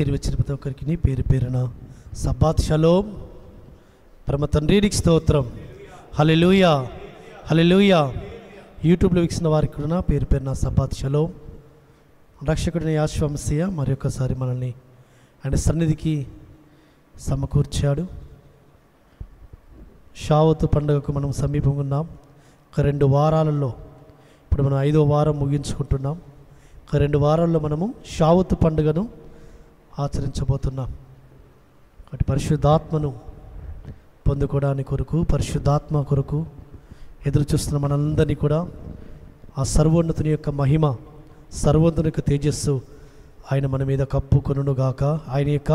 పేరు వచ్చిన ప్రతి ఒక్కరికి పేరు పేరున సబ్బాత్ షలోం. పరమ తండ్రికి స్తోత్రం. హల్లెలూయా హల్లెలూయా. యూట్యూబ్లో వీక్షిస్తున్న వారికి కూడా పేరు పేరున సబ్బాత్ షలోం. రక్షకుడిని యేసు మెస్సియా మరొకసారి మనల్ని ఆయన సన్నిధికి సమకూర్చాడు. షావతు పండుగకు మనం సమీపంగా ఉన్నాం. ఒక 2 వారాలలో ఇప్పుడు మనం 5వ వారం ముగించుకుంటున్నాం. ఒక 2 వారాల్లో మనము షావతు పండుగను ఆచరించబోతున్నాం. అటు పరిశుద్ధాత్మను పొందుకోవడానికి కొరకు, పరిశుద్ధాత్మ కొరకు ఎదురు చూస్తున్న మనందరినీ కూడా ఆ సర్వోన్నతుని యొక్క మహిమ, సర్వోన్నతుని యొక్క తేజస్సు ఆయన మన మీద కప్పుకొనుగాక. ఆయన యొక్క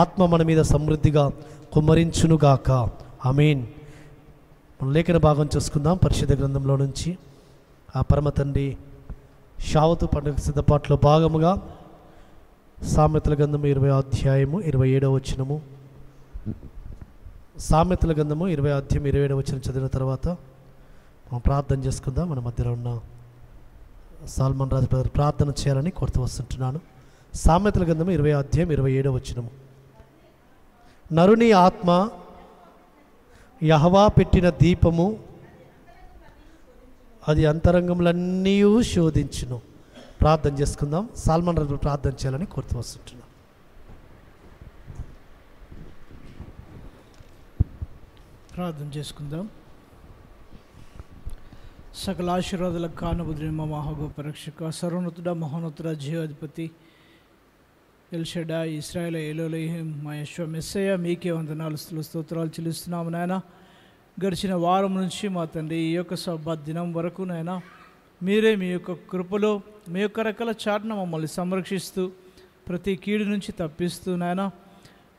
ఆత్మ మన మీద సమృద్ధిగా కుమ్మరించునుగాక. ఆమేన్. మనం లేఖన భాగం చూసుకుందాం. పరిశుద్ధ గ్రంథంలో నుంచి ఆ పరమ తండ్రి షావతు పండుగ సిద్ధపాట్లో భాగముగా సామెతల గ్రంథము 20వ అధ్యాయము 27వ వచనము. సామెతల గ్రంథము 20వ అధ్యాయం 27వ వచనం చదివిన తర్వాత మనం ప్రార్థన చేసుకుందాం. మన మధ్యలో ఉన్న సాల్మన్ రాజు బ్రదర్ ప్రార్థన చేయాలని కోరుతూ వస్తుంటున్నాను. సామెతల గ్రంథము 20వ అధ్యాయం 27వ వచనము. నరుని ఆత్మ యెహోవా పెట్టిన దీపము, అది అంతరంగములన్నీ శోధించును. ప్రార్థన చేసుకుందాం. సాల్మన్ రాజు ప్రార్థన చేయాలని కోరుతూ వస్తుంటున్నాం. ప్రార్థన చేసుకుందాం. సకల ఆశీర్వాదాలకు కానుబుద్ధిని మా మహాగోప రక్షక, సర్వోన్నతుడ, మహోన్నతుడ, జీవాధిపతి, ఎల్షడా, ఇశ్రాయేల్ ఎలోహిం, మా యేసు మెస్సయ్య, మీకే వందనాలు స్తోత్రాలు చెల్లిస్తున్నాము నాయన. గడిచిన వారం నుంచి మా తండ్రి ఈ యొక్క సబ్బాత్ దినం వరకు నాయన మీరే మీ యొక్క కృపలో మీ యొక్క రకాల చాటున మమ్మల్ని సంరక్షిస్తూ ప్రతి కీడు నుంచి తప్పిస్తూ నాయన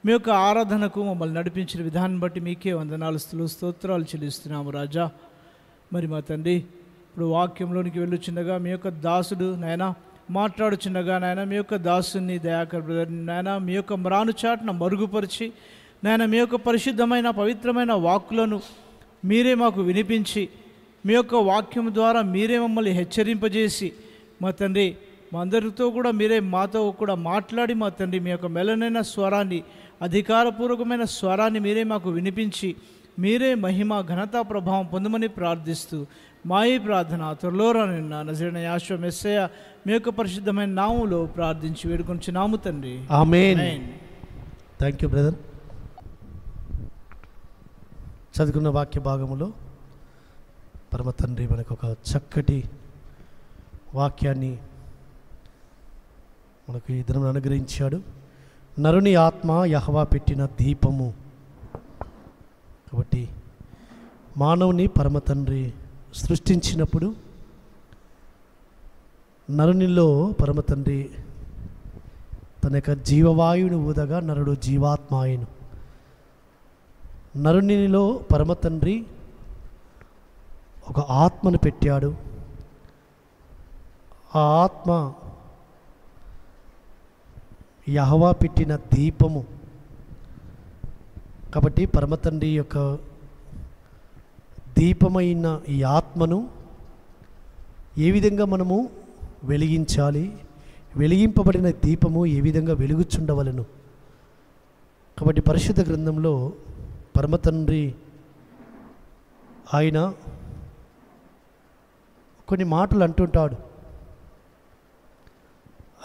మీ యొక్క ఆరాధనకు మమ్మల్ని నడిపించిన విధానం బట్టి మీకే వందనాలు స్తోత్రాలు చెల్లిస్తున్నాము రాజా. మరి మా తండ్రి ఇప్పుడు వాక్యంలోనికి వెళ్ళుచుండగా మీ యొక్క దాసుడు నాయన మాట్లాడుచుండగా నాయన మీ యొక్క దాసుని దయాకర్ బ్రదర్ని నాయన మీ యొక్క మ్రాను చాటున మరుగుపరిచి నాయన మీ యొక్క పరిశుద్ధమైన పవిత్రమైన వాక్కులను మీరే మాకు వినిపించి మీ యొక్క వాక్యం ద్వారా మీరే మమ్మల్ని హెచ్చరింపజేసి మా తండ్రి మా అందరితో కూడా మీరే మాతో కూడా మాట్లాడి మా తండ్రి మీ యొక్క మెలనైన స్వరాన్ని, అధికారపూర్వకమైన స్వరాన్ని మీరే మాకు వినిపించి మీరే మహిమ ఘనతా ప్రభావం పొందమని ప్రార్థిస్తూ మా ఈ ప్రార్థన త్వరలో రానున్న నజరేయుడైన యేసు మెస్సయ్య మీ యొక్క పరిశుద్ధమైన నామములో ప్రార్థించి వేడుకొంచున్నాము తండ్రి. ఆమేన్. Thank you brother. చదువుకున్న వాక్య భాగములో పరమ తండ్రి మనకు ఒక చక్కటి వాక్యాన్ని మనకు ఈ దినం అనుగ్రహించాడు. నరుని ఆత్మ యెహోవా పెట్టిన దీపము. కాబట్టి మానవుని పరమ తండ్రి సృష్టించినప్పుడు నరునిలో పరమ తండ్రి తన యొక్క జీవవాయువుని ఊదగా నరుడు జీవాత్మ అయ్యను. నరునిలో పరమ తండ్రి ఒక ఆత్మను పెట్టాడు. ఆ ఆత్మ యెహోవా పెట్టిన దీపము. కాబట్టి పరమతండ్రి యొక్క దీపమైన ఈ ఆత్మను ఏ విధంగా మనము వెలిగించాలి, వెలిగింపబడిన దీపము ఏ విధంగా వెలుగుచుండవలను. కాబట్టి పరిశుద్ధ గ్రంథంలో పరమతండ్రి ఆయన కొన్ని మాటలు అంటుంటాడు.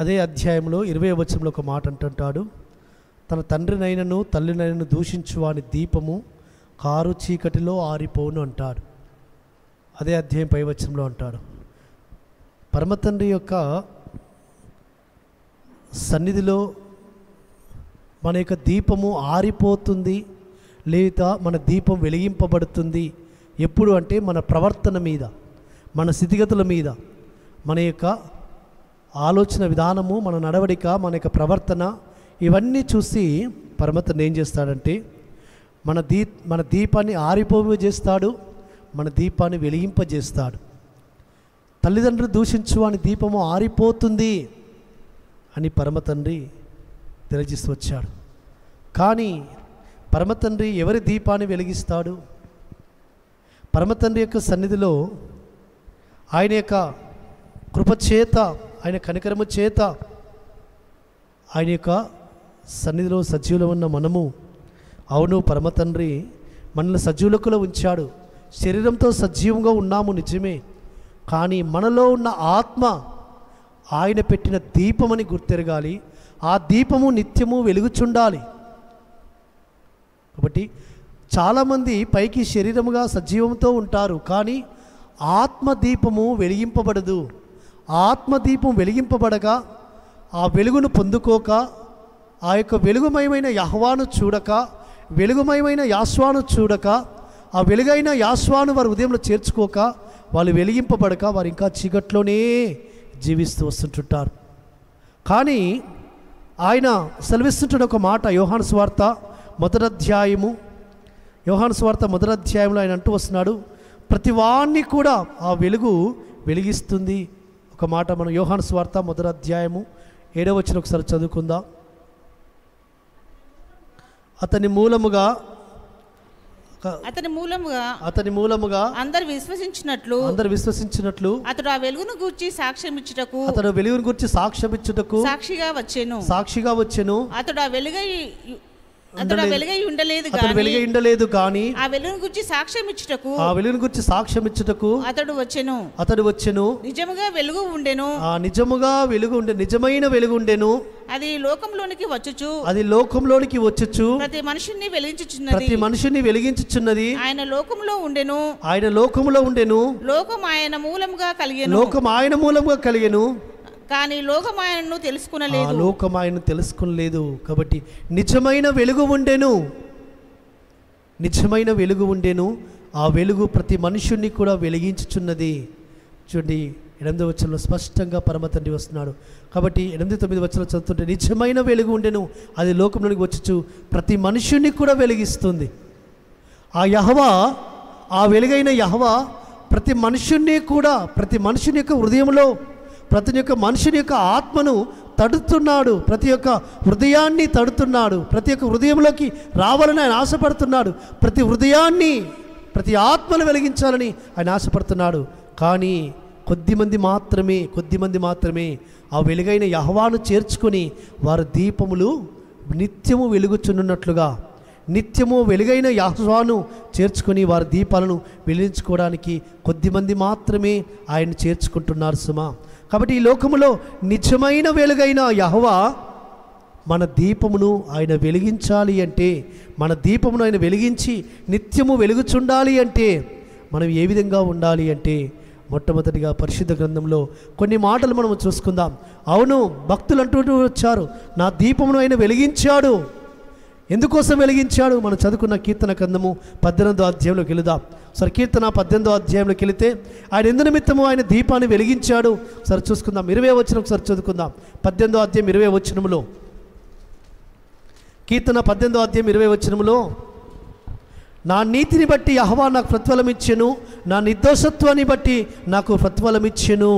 అదే అధ్యాయంలో 20వ వచనంలో ఒక మాట అంటుంటాడు. తన తండ్రినైనను తల్లినైనను దూషించువాని దీపము కారు చీకటిలో ఆరిపోను అంటాడు. అదే అధ్యాయం 5వ వచనంలో అంటాడు. పరమతండ్రి యొక్క సన్నిధిలో మన యొక్క దీపము ఆరిపోతుంది, లేదా మన దీపం వెలిగింపబడుతుంది ఎప్పుడు అంటే మన ప్రవర్తన మీద, మన స్థితిగతుల మీద, మన యొక్క ఆలోచన విధానము, మన నడవడిక, మన యొక్క ప్రవర్తన, ఇవన్నీ చూసి పరమతండ్రి ఏం చేస్తాడంటే మన దీపాన్ని ఆరిపోజేస్తాడు, మన దీపాన్ని వెలిగింపజేస్తాడు. తల్లిదండ్రులు దూషించు అని దీపము ఆరిపోతుంది అని పరమతండ్రి తెలియజేస్తూ వచ్చాడు. కానీ పరమతండ్రి ఎవరి దీపాన్ని వెలిగిస్తాడు? పరమతండ్రి యొక్క సన్నిధిలో ఆయన యొక్క కృపచేత, ఆయన కనికరము చేత ఆయన యొక్క సన్నిధిలో సజీవులు ఉన్న మనము, అవును పరమ తండ్రి మనల్ని సజీవులకులో ఉంచాడు, శరీరంతో సజీవంగా ఉన్నాము నిజమే, కానీ మనలో ఉన్న ఆత్మ ఆయన పెట్టిన దీపమని గుర్తెరగాలి. ఆ దీపము నిత్యము వెలుగుచుండాలి. కాబట్టి చాలామంది పైకి శరీరముగా సజీవంతో ఉంటారు, కానీ ఆత్మదీపము వెలిగింపబడదు. ఆత్మదీపం వెలిగింపబడగా ఆ వెలుగును పొందుకోక, ఆ యొక్క వెలుగుమయమైన యెహోవాను చూడక, వెలుగుమయమైన యాశ్వాను చూడక, ఆ వెలుగైన యాశ్వాను వారి ఉదయంలో చేర్చుకోక, వాళ్ళు వెలిగింపబడక వారు ఇంకా చీకట్లోనే జీవిస్తూ వస్తుంటుంటారు. కానీ ఆయన సెలవిస్తుంటున్న ఒక మాట యోహాను సువార్త మొదటి అధ్యాయంలో ఆయన అంటూ వస్తున్నాడు, ప్రతి వాణ్ణి కూడా ఆ వెలుగు వెలిగిస్తుంది. ఒక మాట మనం యోహాను సువార్త మొదటి అధ్యాయము 7వ వచనం ఒకసారి చదువుకుందాం. అతని మూలముగా అందరు విశ్వసించినట్లు అతడు ఆ వెలుగును గూర్చి సాక్ష్యం ఇచ్చుటకు సాక్షిగా వచ్చెను. అతడు వెలుగై ఉండలేదు కానీ ఆ వెలుగును గూర్చి సాక్ష్యం ఇచ్చుటకు అతడు వచ్చెను. నిజముగా వెలుగు ఉండెను. నిజమైన వెలుగు ఉండెను. అది లోకంలోనికి వచ్చుచు ప్రతి మనుషుని వెలిగించుచున్నది. ఆయన లోకములో ఉండెను. లోకం ఆయన మూలముగా కలిగెను. కానీ లోకం ఆయనను తెలుసుకునలేదు. కాబట్టి నిజమైన వెలుగు ఉండెను. ఆ వెలుగు ప్రతి మనుషుణ్ణి కూడా వెలిగించుచున్నది. చూడండి 8వ వచనంలో స్పష్టంగా పరమ తండ్రి వస్తున్నాడు. కాబట్టి 8-9 వచనాలు చదువుతుంటే నిజమైన వెలుగు ఉండెను, అది లోకంలోనికి వచ్చుచు ప్రతి మనుషుణ్ణి కూడా వెలిగిస్తుంది. ఆ యెహోవా, ఆ వెలుగైన యెహోవా ప్రతి మనుషుణ్ణి కూడా, ప్రతి మనుషుని యొక్క హృదయంలో, ప్రతి ఒక్క మనుషుని యొక్క ఆత్మను తడుతున్నాడు, ప్రతి ఒక్క హృదయాన్ని తడుతున్నాడు, ప్రతి ఒక్క హృదయంలోకి రావాలని ఆయన ఆశపడుతున్నాడు, ప్రతి హృదయాన్ని, ప్రతి ఆత్మను వెలిగించాలని ఆయన ఆశపడుతున్నాడు. కానీ కొద్దిమంది మాత్రమే ఆ వెలుగైన యెహోవాను చేర్చుకొని వారి దీపములు నిత్యము వెలుగుచున్నట్లుగా, నిత్యము వెలుగైన యెహోవాను చేర్చుకొని వారి దీపాలను వెలిగించుకోవడానికి కొద్దిమంది మాత్రమే ఆయన చేర్చుకుంటున్నారు సుమా. కాబట్టి ఈ లోకములో నిజమైన వెలుగైన యెహోవా మన దీపమును ఆయన వెలిగించాలి అంటే, మన దీపమును ఆయన వెలిగించి నిత్యము వెలుగుచుండాలి అంటే మనం ఏ విధంగా ఉండాలి అంటే, మొట్టమొదటిగా పరిశుద్ధ గ్రంథంలో కొన్ని మాటలు మనం చూసుకుందాం. అవును, భక్తులు అంటూ వచ్చారు, నా దీపమును ఆయన వెలిగించాడు. ఎందుకోసం వెలిగించాడు? మనం చదువుకున్న కీర్తన గ్రంథము 18వ అధ్యాయంలోకి వెళుదాం. సరే, కీర్తన 18వ అధ్యాయంలోకి వెళితే ఆయన ఎందు నిమిత్తము ఆయన దీపాన్ని వెలిగించాడు. సరే చూసుకుందాం. 20వ వచనం ఒకసారి చదువుకుందాం. 18వ అధ్యాయం 20వ వచనములో, కీర్తన 18వ అధ్యాయం 20వ వచనములో, నా నీతిని బట్టి యెహోవా నాకు ప్రతిఫలం ఇచ్చెను, నా నిర్దోషత్వాన్ని బట్టి నాకు ప్రతిఫలం ఇచ్చెను.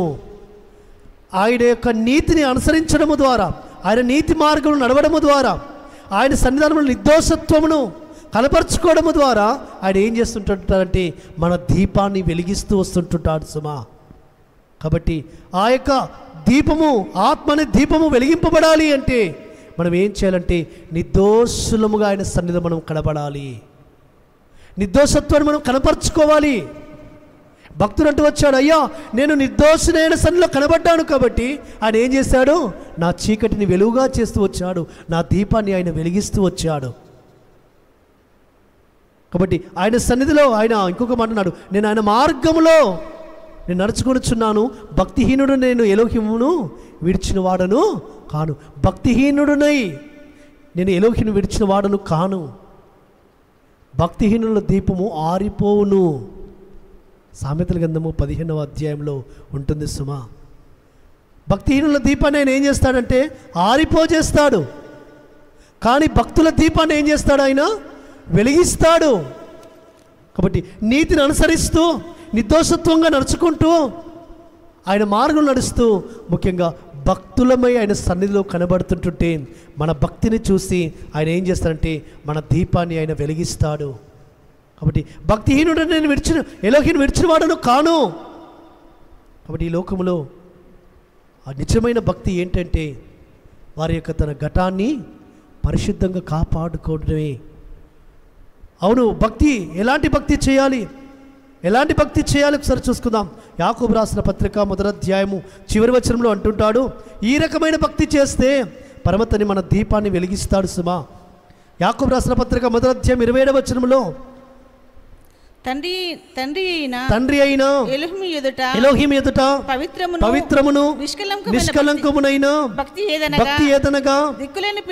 ఆయన యొక్క నీతిని అనుసరించడము ద్వారా, ఆయన నీతి మార్గమును నడవడము ద్వారా, ఆయన సన్నిధానంలో నిర్దోషత్వమును కనపరుచుకోవడము ద్వారా ఆయన ఏం చేస్తుంటాడంటే మన దీపాన్ని వెలిగిస్తూ వస్తుంటుంటాడు సుమా. కాబట్టి ఆ యొక్క దీపము, ఆత్మని దీపము వెలిగింపబడాలి అంటే మనం ఏం చేయాలంటే నిర్దోషులముగా ఆయన సన్నిధిలో మనం కనబడాలి, నిర్దోషత్వాన్ని మనం కనపరుచుకోవాలి. భక్తుడు అంటూ వచ్చాడు, అయ్యా నేను నిర్దోషుడైన సన్నిధిలో కనబడ్డాను కాబట్టి ఆయన ఏం చేశాడు? నా చీకటిని వెలుగుగా చేస్తూ వచ్చాడు, నా దీపాన్ని ఆయన వెలిగిస్తూ వచ్చాడు. కాబట్టి ఆయన సన్నిధిలో ఆయన ఇంకొక మాట అన్నాడు, నేను ఆయన మార్గములో నేను నడుచుకొనుచున్నాను, భక్తిహీనుడు నేను ఎలోహిమును విడిచిన వాడను కాను. భక్తిహీనుడునై నేను ఎలోహిను విడిచిన వాడను కాను. భక్తిహీనుల దీపము ఆరిపోవును. సామెతల గ్రంథము 15వ అధ్యాయంలో ఉంటుంది సుమా. భక్తిహీనుల దీపాన్ని ఆయన ఏం చేస్తాడంటే ఆరిపోజేస్తాడు, కానీ భక్తుల దీపాన్ని ఏం చేస్తాడు? ఆయన వెలిగిస్తాడు. కాబట్టి నీతిని అనుసరిస్తూ నిర్దోషత్వంగా నడుచుకుంటూ ఆయన మార్గం నడుస్తూ ముఖ్యంగా భక్తులమై ఆయన సన్నిధిలో కనబడుతుంటుంటే మన భక్తిని చూసి ఆయన ఏం చేస్తాడంటే మన దీపాన్ని ఆయన వెలిగిస్తాడు. కాబట్టి భక్తిహీనుడు నేను ఎలోహిను విడిచిన వాడను కాను. కాబట్టి ఈ లోకంలో ఆ నిజమైన భక్తి ఏంటంటే వారి యొక్క తన ఘటాన్ని పరిశుద్ధంగా కాపాడుకోవడమే. అవును, భక్తి ఎలాంటి భక్తి చేయాలి, ఎలాంటి భక్తి చేయాలి ఒకసారి చూసుకుందాం. యాకోబు రాసిన పత్రిక 1వ అధ్యాయము చివరి వచనంలో అంటుంటాడు, ఈ రకమైన భక్తి చేస్తే పరమతని మన దీపాన్ని వెలిగిస్తాడు సుమా. యాకోబు రాసిన పత్రిక 1వ అధ్యాయం 27వ వచనంలో, తండ్రి అయిన ఎలోహిము ఎదుట పవిత్రమును నిష్కలంకమునైన భక్తి ఏదనగా దిక్కులేని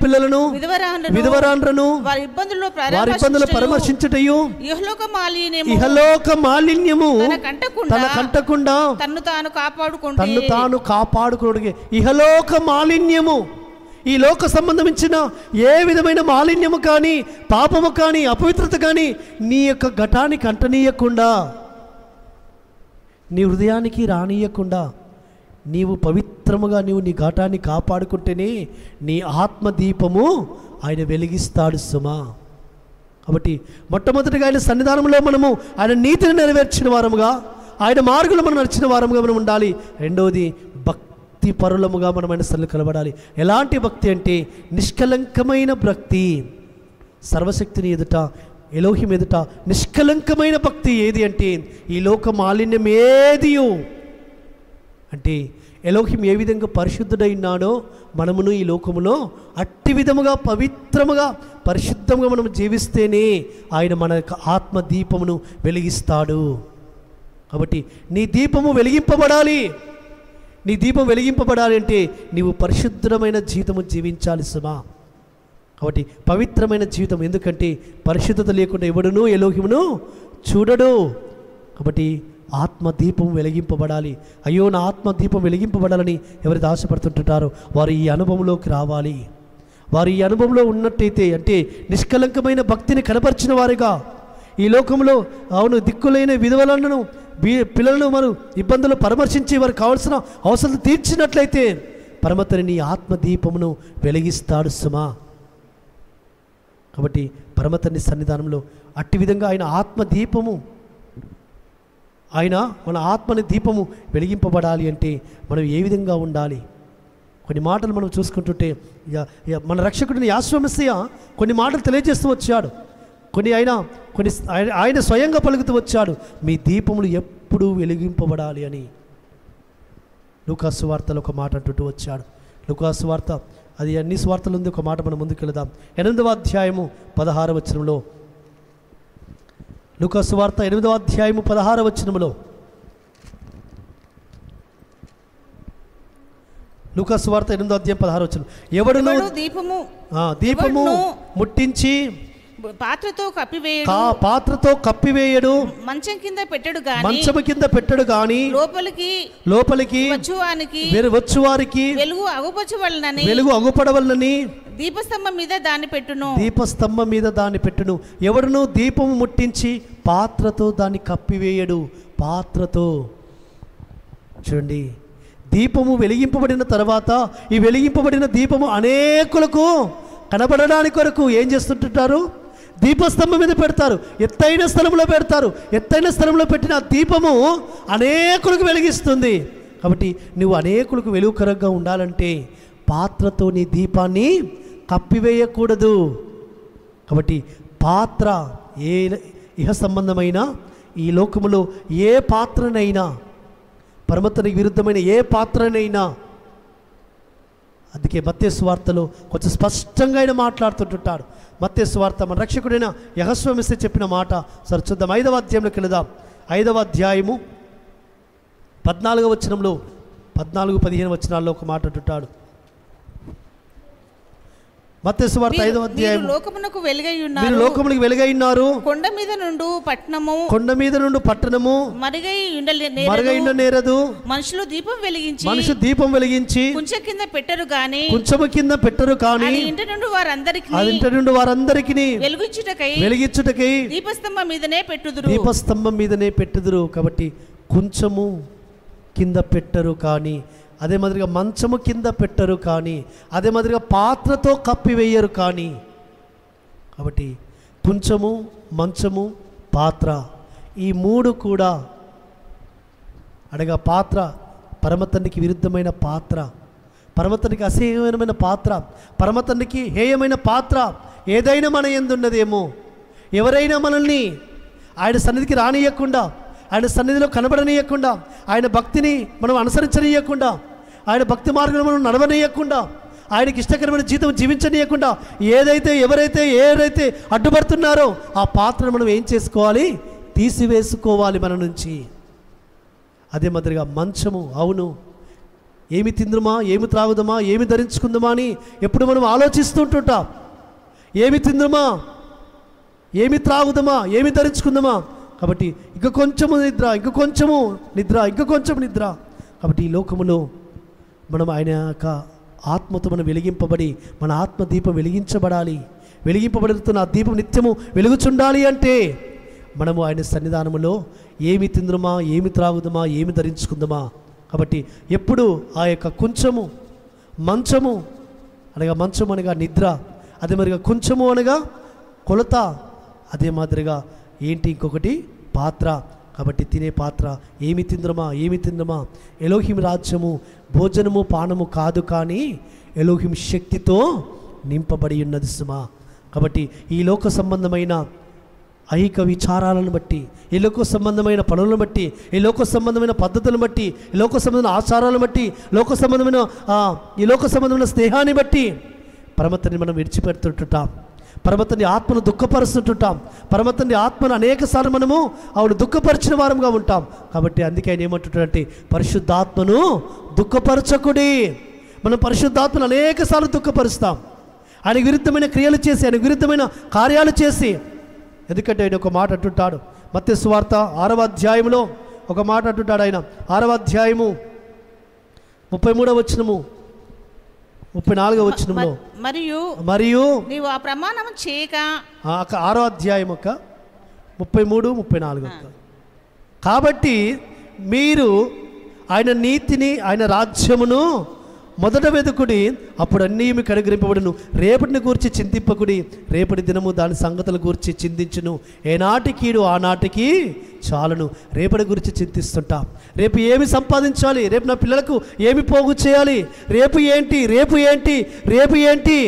పిల్లలను విధవరాండ్రను వారి ఇబ్బందుల్లో పరామర్శించుటయు ఇహలోక మాలిన్యము తన కంటకుండా తన్ను తాను కాపాడుకోవడానికి. ఇహలోక మాలిన్యము, ఈ లోక సంబంధించిన ఏ విధమైన మాలిన్యము కానీ, పాపము కానీ, అపవిత్రత కానీ నీ యొక్క ఘటానికి అంటనీయకుండా, నీ హృదయానికి రానియకుండా నీవు పవిత్రముగా నీవు నీ ఘటాన్ని కాపాడుకుంటేనే నీ ఆత్మదీపము ఆయన వెలిగిస్తాడు సుమా. కాబట్టి మొట్టమొదటిగా ఆయన సన్నిధానంలో మనము ఆయన నీతిని నెరవేర్చిన వారముగా, ఆయన మార్గంలో మనం నడిచిన వారముగా మనం ఉండాలి. రెండవది భక్తి పరులముగా మనం ఆయన సన్నిధిలో కలబడాలి. ఎలాంటి భక్తి అంటే నిష్కలంకమైన భక్తి. సర్వశక్తిని ఎదుట, ఎలోహిం ఎదుట నిష్కలంకమైన భక్తి ఏది అంటే ఈ లోక మాలిన్యం ఏదియో అంటే ఎలోహిం ఏ విధంగా పరిశుద్ధుడైనాడో మనమును ఈ లోకములో అట్టి విధముగా పవిత్రముగా పరిశుద్ధంగా మనం జీవిస్తేనే ఆయన మన ఆత్మ దీపమును వెలిగిస్తాడు. కాబట్టి నీ దీపము వెలిగింపబడాలి. నీ దీపం వెలిగింపబడాలి అంటే నీవు పరిశుద్ధమైన జీవితము జీవించాలి సుమా. కాబట్టి పవిత్రమైన జీవితం, ఎందుకంటే పరిశుద్ధత లేకుండా ఎవడునూ ఎలోహిమును చూడడు. కాబట్టి ఆత్మదీపం వెలిగింపబడాలి. అయ్యో నా ఆత్మదీపం వెలిగింపబడాలని ఎవరైతే ఆశపడుతుంటారో వారు ఈ అనుభవంలోకి రావాలి. వారు ఈ అనుభవంలో ఉన్నట్టయితే, అంటే నిష్కలంకమైన భక్తిని కనపరిచిన వారిగా ఈ లోకంలో అవును దిక్కులైన విధవలను పిల్లలను మనం ఇబ్బందులు పరామర్శించి వారికి కావాల్సిన అవసరాలు తీర్చినట్లయితే పరమతని నీ ఆత్మదీపమును వెలిగిస్తాడు సుమా. కాబట్టి పరమతని సన్నిధానంలో అట్టి విధంగా ఆయన ఆత్మదీపము, ఆయన మన ఆత్మని దీపము వెలిగింపబడాలి అంటే మనం ఏ విధంగా ఉండాలి? కొన్ని మాటలు మనం చూసుకుంటుంటే మన రక్షకుడిని యేసు మెస్సియా కొన్ని మాటలు తెలియజేస్తూ వచ్చాడు. ఆయన స్వయంగా పలుకుతూ వచ్చాడు, మీ దీపములు ఎప్పుడూ వెలిగింపబడాలి అని. లూకా సువార్తలో ఒక మాట అంటుంటూ వచ్చాడు. లూకా సువార్త అది అన్ని సువార్తలు ఉంది. ఒక మాట మనం ముందుకు వెళదాం. 8వ అధ్యాయము 16వ వచనంలో, లూకా సువార్త 8వ అధ్యాయము 16వ వచనంలో, లూకా సువార్త 8వ అధ్యాయం 16వ వచనం, ఎవడును దీపము ముట్టించి పాత్రతో కప్పివేయడు, మంచం కింద పెట్టడు గాని లోపలికి వచ్చువారికి వెలుగు అగుపడవలనని దీపస్తంభం మీద దాన్ని పెట్టును. ఎవడును దీపము ముట్టించి పాత్రతో దాన్ని కప్పివేయడు. పాత్రతో చూడండి, దీపము వెలిగింపబడిన తర్వాత ఈ వెలిగింపబడిన దీపము అనేకులకు కనబడడానికి కొరకు ఏం చేస్తుంటారు? దీపస్తంభం మీద పెడతారు, ఎత్తైన స్థలంలో పెడతారు. ఎత్తైన స్థలంలో పెట్టిన దీపము అనేకులకు వెలిగిస్తుంది. కాబట్టి నువ్వు అనేకులకు వెలుగుకరంగా ఉండాలంటే పాత్రతో నీ దీపాన్ని కప్పివేయకూడదు. కాబట్టి పాత్ర ఏ ఇహ సంబంధమైన ఈ లోకములో ఏ పాత్రనైనా, పరమతనికి విరుద్ధమైన ఏ పాత్రనైనా, అందుకే మత్తయి సువార్తలో కొంచెం స్పష్టంగా ఆయన మాట్లాడుతుంటాడు. మత్తయి సువార్త మన రక్షకుడైన యెహోషువ మెస్సియా చెప్పిన మాట సరే చూద్దాం. 5వ అధ్యాయంలోకి వెళదాం. 5వ అధ్యాయము 14వ వచనంలో 14-15 వచనాల్లో ఒక మాట అంటుంటాడు. మత్తయి సువార్త 5వ అధ్యాయం, మీరు లోకమునకు వెలుగై ఉన్నారు, కొండ మీద నుండి పట్టణము మరుగై ఉండనేరదు. మనుషులు దీపం వెలిగించి కొంచెము కింద పెట్టరు కానీ అది ఇంటి నుండి వారందరికీ వెలిగించుటకై దీపస్తంభం మీదనే పెట్టుదురు. కాబట్టి కొంచెము కింద పెట్టరు కానీ, అదే మాదిరిగా మంచము కింద పెట్టరు కానీ, అదే మాదిరిగా పాత్రతో కప్పివేయరు కానీ. కాబట్టి కొంచెము, మంచము, పాత్ర, ఈ మూడు కూడా అనగా పాత్ర పరమతండ్రికి విరుద్ధమైన పాత్ర, పరమతండ్రికి అసహ్యమైన పాత్ర, పరమతండ్రికి హేయమైన పాత్ర ఏదైనా మన యందు ఉన్నదేమో, ఎవరైనా మనల్ని ఆయన సన్నిధికి రానియకుండా, ఆయన సన్నిధిలో కనబడనీయకుండా, ఆయన భక్తిని మనం అనుసరించనీయకుండా, ఆయన భక్తి మార్గంలో మనం నడవనీయకుండా, ఆయనకి ఇష్టకరమైన జీవితం జీవించనీయకుండా ఎవరైతే అడ్డుపడుతున్నారో ఆ పాత్రను మనం ఏం చేసుకోవాలి? తీసివేసుకోవాలి మన నుంచి. అదే మాదిరిగా మంచము, అవును ఏమి తిందుమా, ఏమి త్రాగుదమా, ఏమి ధరించుకుందామా అని ఎప్పుడు మనం ఆలోచిస్తుంటుంటాం. ఏమి తిందుమా, ఏమి త్రాగుదమా, ఏమి ధరించుకుందామా, కాబట్టి ఇంక కొంచెము నిద్ర, ఇంక కొంచెము నిద్ర, ఇంక కొంచెం నిద్ర. కాబట్టి ఈ లోకములో మనం ఆయన యొక్క ఆత్మతో మనం వెలిగింపబడి మన ఆత్మ దీపం వెలిగించబడాలి. వెలిగింపబడుతున్న ఆ దీపం నిత్యము వెలుగుచుండాలి అంటే మనము ఆయన సన్నిధానములో ఏమి తిందుమా, ఏమి త్రాగుదమా, ఏమి ధరించుకుందామా. కాబట్టి ఎప్పుడు ఆ యొక్క కొంచెము, మంచము అనగా మంచము అనగా నిద్ర, అదే మరిగా కొంచెము అనగా కొలత, అదే మాదిరిగా ఏంటి ఇంకొకటి పాత్ర. కాబట్టి తినే పాత్ర ఏమి తిందమా. ఎలోహిం రాజ్యము భోజనము పానము కాదు, కానీ ఎలోహిం శక్తితో నింపబడి ఉన్నది సుమా. కాబట్టి ఈ లోక సంబంధమైన ఐహిక విచారాలను బట్టి, ఈ లోక సంబంధమైన పనులను బట్టి, ఈ లోక సంబంధమైన పద్ధతులను బట్టి, ఈ లోక సంబంధమైన ఆచారాలను బట్టి, ఈ లోక సంబంధమైన స్నేహాన్ని బట్టి పరమతండ్రిని మనం విడిచిపెడుతుంటాం. పరమతండ్రి ఆత్మను దుఃఖపరుస్తుంటాం. పరమతండ్రి ఆత్మను అనేకసార్లు మనము ఆవిడ దుఃఖపరిచిన వారంగా ఉంటాం. కాబట్టి అందుకే ఆయన ఏమంటుంటాడంటే పరిశుద్ధాత్మను దుఃఖపరచకుడి. మనం పరిశుద్ధాత్మను అనేకసార్లు దుఃఖపరుస్తాం, ఆయనకు విరుద్ధమైన క్రియలు చేసి, ఆయనకు విరుద్ధమైన కార్యాలు చేసి. ఎందుకంటే ఆయన ఒక మాట అంటుంటాడు, మత్తయి సువార్త 6వ అధ్యాయంలో ఒక మాట అంటుంటాడు. ఆయన 6వ అధ్యాయము 33వ వచనము 34వ వచనంలో, మరియు నీవు ఆ ప్రమాణము చేయక, 6వ అధ్యాయం 33, 34. కాబట్టి మీరు ఆయన నీతిని, ఆయన రాజ్యమును మొదట వెతుకుడి, అప్పుడు అన్నీ మీకు అనుగ్రహింపబడును. రేపటిని గూర్చి చింతింపకుడి, రేపటి దినము దాని సంగతుల గూర్చి చింతించును. ఏనాటి కీడు ఆనాటికి చాలును. రేపటి గురించి చింతిస్తుంటాం. రేపు ఏమి సంపాదించాలి, రేపు నా పిల్లలకు ఏమి పోగు చేయాలి, రేపు ఏంటి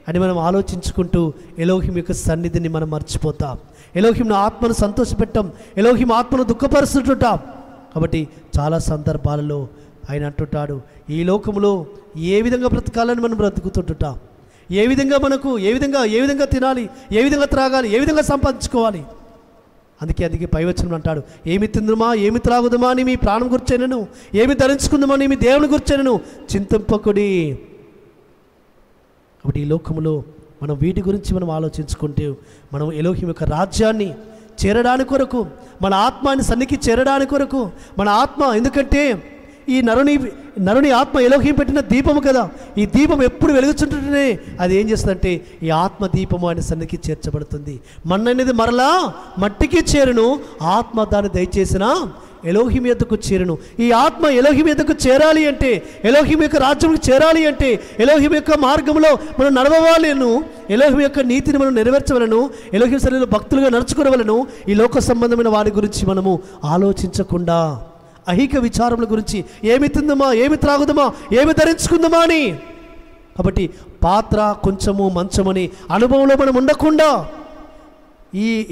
అని మనం ఆలోచించుకుంటూ ఎలోహిం యొక్క సన్నిధిని మనం మర్చిపోతాం. ఎలోహిం ఆత్మను సంతోషపెట్టాం, ఎలోహిం ఆత్మను దుఃఖపరుస్తుంటాం. కాబట్టి చాలా సందర్భాలలో ఆయన అంటుంటాడు, ఈ లోకంలో ఏ విధంగా బ్రతకాలని మనం బ్రతుకుతుంటాం, ఏ విధంగా తినాలి, ఏ విధంగా త్రాగాలి, ఏ విధంగా సంపాదించుకోవాలి. అందుకే పైవచనం అంటాడు, ఏమి తిందుమా, ఏమి త్రాగుదమా అని మీ ప్రాణం గుర్చైనను, ఏమి ధరించుకుందామని మీ దేవుని గుర్చైనను చింతింపకుడి. కాబట్టి ఈ లోకంలో మనం వీటి గురించి మనం ఆలోచించుకుంటే మనం ఎలోహిం యొక్క రాజ్యాన్ని చేరడానికి కొరకు, మన ఆత్మాన్ని సన్నికి చేరడానికి కొరకు, మన ఆత్మ, ఎందుకంటే ఈ నరుని ఆత్మ ఎలోహిం పెట్టిన దీపము కదా, ఈ దీపం ఎప్పుడు వెలుగుచుంటుంటేనే అది ఏం చేస్తుందంటే ఈ ఆత్మ దీపము ఆయన సన్నికి చేర్చబడుతుంది. మన్ను అనేది మరలా మట్టికి చేరును, ఆత్మ దాన్ని దయచేసిన ఎలోహిం యొద్దకు చేరును. ఈ ఆత్మ ఎలోహిం యొద్దకు చేరాలి అంటే, ఎలోహిం యొక్క రాజ్యంకు చేరాలి అంటే, ఎలోహిం యొక్క మార్గంలో మనం నడవవాలను, ఎలోహిం యొక్క నీతిని మనం నెరవేర్చవలను, ఎలోహిం సన్నిధిలో భక్తులుగా నడుచుకోవలను. ఈ లోక సంబంధమైన వారి గురించి మనము ఆలోచించకుండా ఐహిక విచారముల గురించి, ఏమి తిందామా, ఏమి త్రాగుదామా, ఏమి ధరించుకుందామా అని. కాబట్టి పాత్ర, కొంచెము, మంచమని అనుభవంలో మనం ఉండకుండా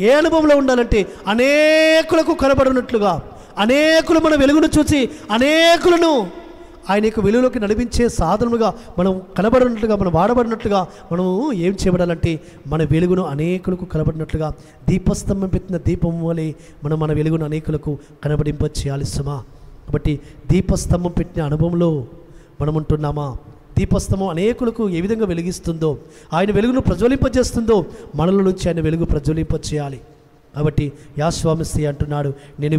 ఏ అనుభవంలో ఉండాలంటే అనేకులకు కనబడినట్లుగా, అనేకులు మన వెలుగును చూసి అనేకులను ఆయన యొక్క వెలుగులోకి నడిపించే సాధనముగా మనం కనబడినట్లుగా, మనం వాడబడినట్లుగా మనము ఏం చేయబడాలంటే మన వెలుగును అనేకులకు కనబడినట్లుగా దీపస్తంభం పెట్టిన దీపం వలె మనం మన వెలుగును అనేకులకు కనబడింప చేయాలి సుమా. కాబట్టి దీపస్తంభం పెట్టిన అనుభవంలో మనం ఉంటున్నామా? దీపస్తంభం అనేకులకు ఏ విధంగా వెలిగిస్తుందో, ఆయన వెలుగును ప్రజ్వలింపజేస్తుందో మనలో నుంచి ఆయన వెలుగు ప్రజ్వలింప చేయాలి. కాబట్టి యాశ్వామిస్తి అంటున్నాడు, నేను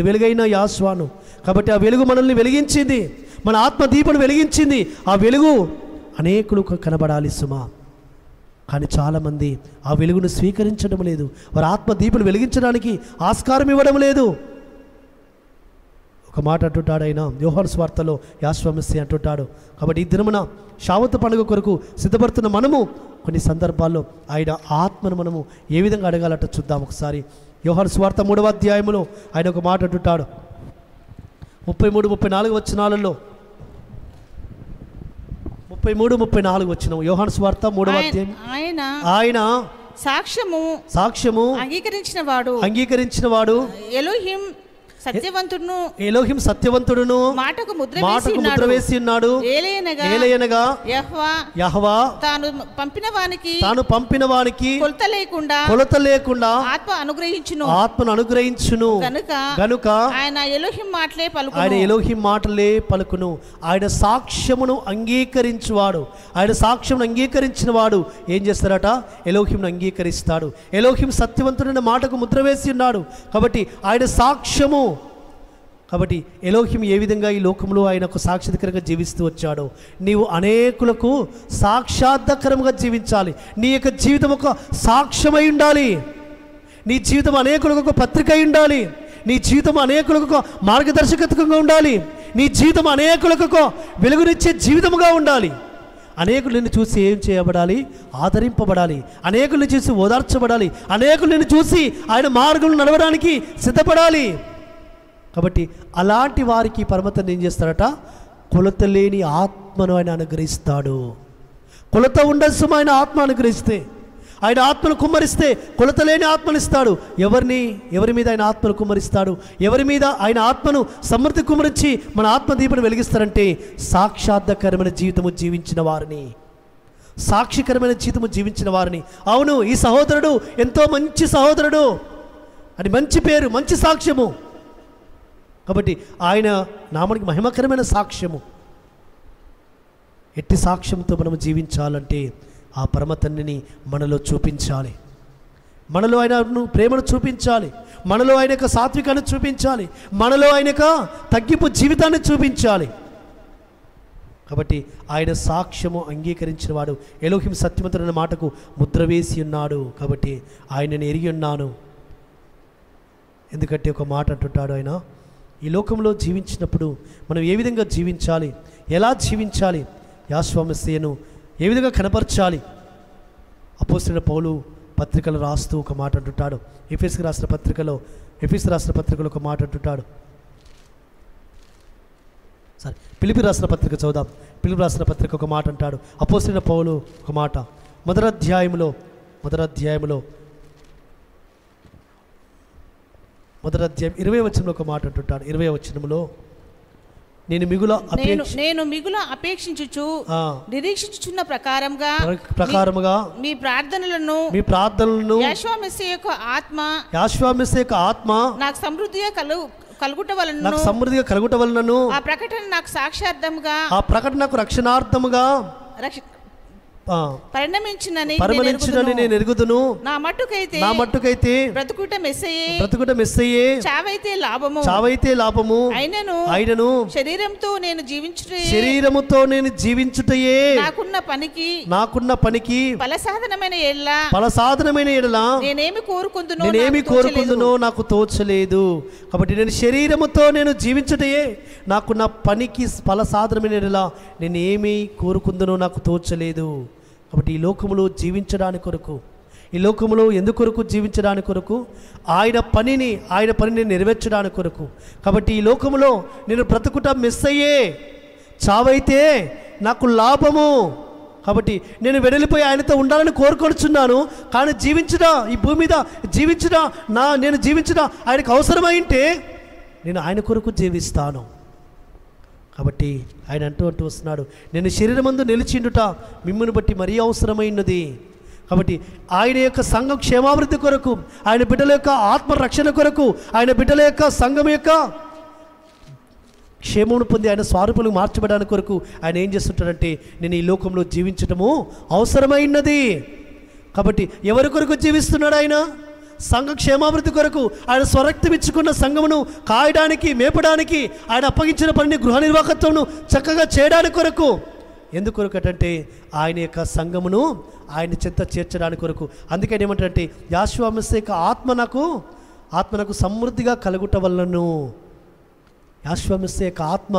వెలుగైన యాశ్వాను. కాబట్టి ఆ వెలుగు మనల్ని వెలిగించింది, మన ఆత్మ దీపను వెలిగించింది. ఆ వెలుగు అనేకులకు కనబడాలి సుమా. కానీ చాలామంది ఆ వెలుగును స్వీకరించడం లేదు, వారి ఆత్మ దీపను వెలిగించడానికి ఆస్కారం ఇవ్వడం లేదు. ఒక మాట అంటుంటాడు ఆయన యోహాను సువార్తలో, యాశ్వామిస్తి అంటుంటాడు. కాబట్టి ఈ దినమున శావత పండుగ కొరకు సిద్ధపడుతున్న మనము కొన్ని సందర్భాల్లో ఆయన ఆత్మను మనము ఏ విధంగా అడగాలంట చూద్దాం ఒకసారి. యోహాను సువార్త 3వ అధ్యాయంలో ఆయన ఒక మాట అంటుంటాడు, 33, 34 వచనాలలో, 33, 34 వచ్చిన యోహాను సువార్త 3వ అధ్యాయం. ఆయన సాక్ష్యము అంగీకరించిన వాడు ఎలోహిం సత్యవంతుడును మాటకు ముద్ర వేసి ఉన్నాడు. ఏలయనగా యెహోవా తాను పంపిన వానికి కొలత లేకుండా ఆత్మను అనుగ్రహించును గనుక ఆయన ఎలోహిం మాటలే పలుకును. ఆయన సాక్ష్యమును అంగీకరించువాడు, ఆయన సాక్ష్యమును అంగీకరించిన వాడు ఏం చేస్తారట? ఎలోహింను అంగీకరిస్తాడు. ఎలోహిం సత్యవంతుడైన మాటకు ముద్ర వేసి ఉన్నాడు కాబట్టి ఆయన సాక్ష్యము. కాబట్టి ఎలోహిం ఏ విధంగా ఈ లోకంలో ఆయన ఒక సాక్షాత్కరంగా జీవిస్తూ వచ్చాడో నీవు అనేకులకు సాక్షాత్కరంగా జీవించాలి. నీ యొక్క జీవితం ఒక సాక్ష్యమై ఉండాలి. నీ జీవితం అనేకులకు ఒక పత్రిక అయి ఉండాలి. నీ జీవితం అనేకులకు ఒక మార్గదర్శకత్వంగా ఉండాలి. నీ జీవితం అనేకులకు ఒక వెలుగునిచ్చే జీవితముగా ఉండాలి. అనేకులు నిన్ను చూసి ఏం చేయబడాలి? ఆదరింపబడాలి. అనేకులను చూసి ఓదార్చబడాలి. అనేకులు నిన్ను చూసి ఆయన మార్గంలో నడవడానికి సిద్ధపడాలి. కాబట్టి అలాంటి వారికి పరమతండ్రి ఏం చేస్తాడట? కొలత లేని ఆత్మను ఆయన అనుగ్రహిస్తాడు. కొలత ఉండసు ఆయన ఆత్మ అనుగ్రహిస్తే, ఆయన ఆత్మను కుమ్మరిస్తే కొలత లేని ఆత్మను ఇస్తాడు. ఎవరి మీద ఆయన ఆత్మను కుమ్మరిస్తాడు? ఎవరి మీద ఆయన ఆత్మను సమృద్ధి కుమ్మరించి మన ఆత్మదీపను వెలిగిస్తారంటే సాక్షాత్కరమైన జీవితము జీవించిన వారిని, సాక్షికరమైన జీవితము జీవించిన వారిని. అవును, ఈ సహోదరుడు ఎంతో మంచి సహోదరుడు అని మంచి పేరు, మంచి సాక్ష్యము. కాబట్టి ఆయన నామానికి మహిమకరమైన సాక్ష్యము. ఎట్టి సాక్ష్యంతో మనం జీవించాలంటే ఆ పరమతండ్రిని మనలో చూపించాలి. మనలో ఆయన ప్రేమను చూపించాలి. మనలో ఆయన యొక్క సాత్వికాన్ని చూపించాలి. మనలో ఆయన యొక్క తగ్గింపు జీవితాన్ని చూపించాలి. కాబట్టి ఆయన సాక్ష్యము అంగీకరించిన వాడు ఎలోహిం సత్యవంతుడైన మాటకు ముద్ర వేసి ఉన్నాడు. కాబట్టి ఆయనను ఎరిగి ఉన్నాను. ఎందుకంటే ఒక మాట అంటుంటాడు ఆయన, ఈ లోకంలో జీవించినప్పుడు మనం ఏ విధంగా జీవించాలి, ఎలా జీవించాలి, యెహోవా మెస్సీయను ఏ విధంగా కనపరచాలి. అపోస్తలుడైన పౌలు పత్రికలు రాస్తూ ఒక మాట అంటుంటాడు. ఎఫెసు రాసిన పత్రికలో ఒక మాట అంటుంటాడు. సరే, ఫిలిప్పీ రాసిన పత్రిక చదువుదాం. ఫిలిప్పీ రాసిన పత్రిక ఒక మాట అంటాడు. అపోస్తలుడైన పౌలు ఒక మాట మొదటి అధ్యాయంలో 20వ వచనంలో ఒక మాట అంటుంటాడు. 20వ వచనంలో నేను మిగుల అపేక్షించుచు నిరీక్షించుచున్న ప్రకారముగా మీ ప్రార్థనలను యెహోవా మెస్సీయ యొక్క ఆత్మ నాకు సమృద్ధిగా కలుగుట వలనను ఆ ప్రకటన నాకు సాక్షార్థముగా, ఆ ప్రకటన నాకు రక్షణార్థముగా పరిణమించినని నేను ఎరుగుదును. నా మట్టుకైతే బ్రతుకుట మెస్సయే, చావైతే లాభము. అయినను శరీరముతో నేను జీవించుటయే నాకున్న పనికి ఫలసాధనమైన ఎడల నేనేమి కోరుకుందునో నాకు తోచలేదు. కాబట్టి నేను శరీరముతో నేను జీవించుటయే నాకున్న పనికి ఫలసాధనమైన ఎడల నేనేమి కోరుకుందునో నాకు తోచలేదు. కాబట్టి ఈ లోకములో జీవించడానికి కొరకు, ఈ లోకములో ఎందుకొరకు జీవించడానికి కొరకు, ఆయన పనిని నెరవేర్చడానికి కొరకు. కాబట్టి ఈ లోకములో నేను బ్రతుకుట మెస్సయ్యే, చావైతే నాకు లాభము. కాబట్టి నేను వెడలిపోయి ఆయనతో ఉండాలని కోరుకొనుచున్నాను. కానీ ఈ భూమి మీద నేను జీవించిన ఆయనకు అవసరమైంటే నేను ఆయన కొరకు జీవిస్తాను. కాబట్టి ఆయన అంటూ వస్తున్నాడు, నేను శరీరమందు నిలిచిండుట మిమ్మును బట్టి మరీ అవసరమైనది. కాబట్టి ఆయన యొక్క సంఘం క్షేమాభివృద్ధి కొరకు, ఆయన బిడ్డల యొక్క ఆత్మరక్షణ కొరకు, ఆయన బిడ్డల యొక్క సంఘం యొక్క క్షేమమును పొంది ఆయన స్వరూపంలో మార్చబడడానికి కొరకు ఆయన ఏం చేస్తుంటాడంటే నేను ఈ లోకంలో జీవించటము అవసరమైనది. కాబట్టి ఎవరి కొరకు జీవిస్తున్నాడు ఆయన? సంఘ క్షేమాభివృద్ధి కొరకు. ఆయన స్వరక్తం ఇచ్చుకున్న సంఘమును కాయడానికి, మేపడానికి, ఆయన అప్పగించిన పనిని గృహ నిర్వాహకత్వమును చక్కగా చేయడానికి కొరకు. ఎందుకొరకు అంటే ఆయన యొక్క సంఘమును ఆయన చెంత చేర్చడానికి కొరకు. అందుకని ఏమంటారంటే యెహోవా మెస్సీయ యొక్క ఆత్మ నాకు సమృద్ధిగా కలుగుట వలనను, యెహోవా మెస్సీయ యొక్క ఆత్మ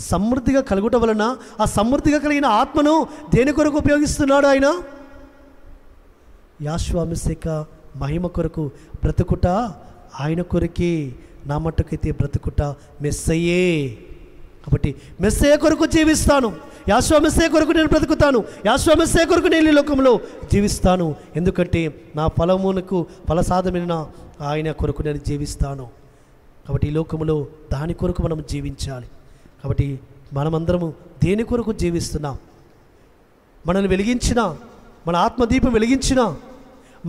సమృద్ధిగా కలుగుట వలన ఆ సమృద్ధిగా కలిగిన ఆత్మను దేని కొరకు ఉపయోగిస్తున్నాడు ఆయన? యెహోవా మెస్సీయ యొక్క మహిమ కొరకు బ్రతుకుట ఆయన కొరకే. నా మట్టుకైతే బ్రతుకుట మెస్సయ్యే. కాబట్టి మెస్సయ్య కొరకు జీవిస్తాను, యాషువ మెస్సయ్య కొరకు నేను బ్రతుకుతాను, యాషువ మెస్సయ్య కొరకు నేను ఈ లోకంలో జీవిస్తాను. ఎందుకంటే నా ఫలమునకు ఫలసాధమైన ఆయన కొరకు నేను జీవిస్తాను. కాబట్టి ఈ లోకంలో దాని కొరకు మనం జీవించాలి. కాబట్టి మనమందరము దేని కొరకు జీవిస్తున్నాం? మనల్ని వెలిగించిన, మన ఆత్మదీపం వెలిగించిన,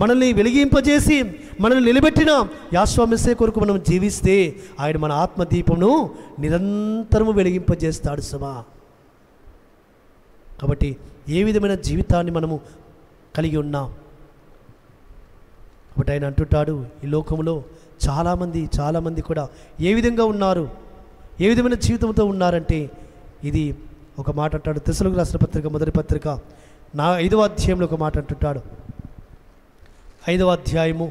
మనల్ని వెలిగింపజేసి మనల్ని నిలబెట్టిన యాషువ మెస్సయ్య కొరకు మనం జీవిస్తే ఆయన మన ఆత్మదీపమును నిరంతరము వెలిగింపజేస్తాడు సుమా. కాబట్టి ఏ విధమైన జీవితాన్ని మనము కలిగి ఉన్నాం? కాబట్టి ఆయన అంటుంటాడు, ఈ లోకంలో చాలామంది కూడా ఏ విధంగా ఉన్నారు, ఏ విధమైన జీవితంతో ఉన్నారంటే, ఇది ఒక మాట అంటాడు. తెస్సలోనికీయులకు రాసిన పత్రిక మొదటి పత్రిక 5వ అధ్యాయంలో ఒక మాట అంటుంటాడు. 5వ అధ్యాయము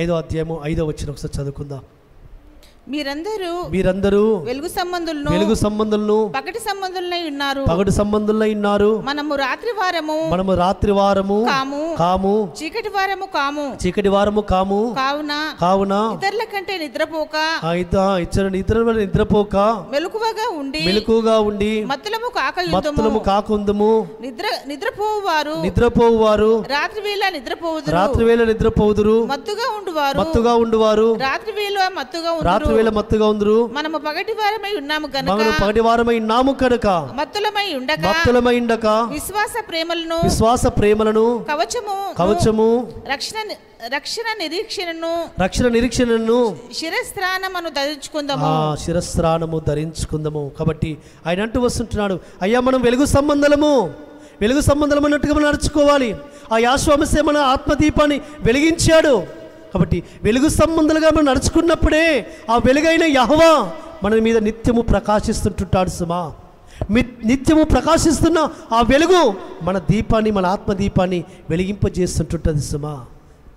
5వ వచనం ఒకసారి చదువుకుందాం. మీరందరూ వెలుగు సంబంధులను పగటి సంబంధులై ఉన్నారు. మనము రాత్రి వారము కాము, చీకటి వారము కాము. కావున ఇతరుల కంటే నిద్రపోక మెలకువగా ఉండి మత్తులము కాకుందుము. నిద్రపోవువారు రాత్రి వేళ నిద్రపోవుదురు. మత్తుగా ఉండువారు రాత్రి వేళ మత్తుగా ఉందరు. మనము పగటి వారమై ఉన్నాము కనుక మత్తులమై ఉండక విశ్వాస ప్రేమలను కవచము రక్షణ నిరీక్షణను శిరస్త్రాణము ధరించుకుందాము. కాబట్టి ఆయన అంటూ వస్తుంటున్నాడు, అయ్యా మనం వెలుగు సంబంధము అన్నట్టుగా మనం నడుచుకోవాలి. ఆ యాషువ మెస్సయ్య మన ఆత్మదీపాన్ని వెలిగించాడు. కాబట్టి వెలుగు సంబంధాలుగా మనం నడుచుకున్నప్పుడే ఆ వెలుగైన యెహోవా మన మీద నిత్యము ప్రకాశిస్తుంటుంటాడు సుమా. నిత్యము ప్రకాశిస్తున్న ఆ వెలుగు మన దీపాన్ని, మన ఆత్మదీపాన్ని వెలిగింపజేస్తుంటుంటుంది సుమా.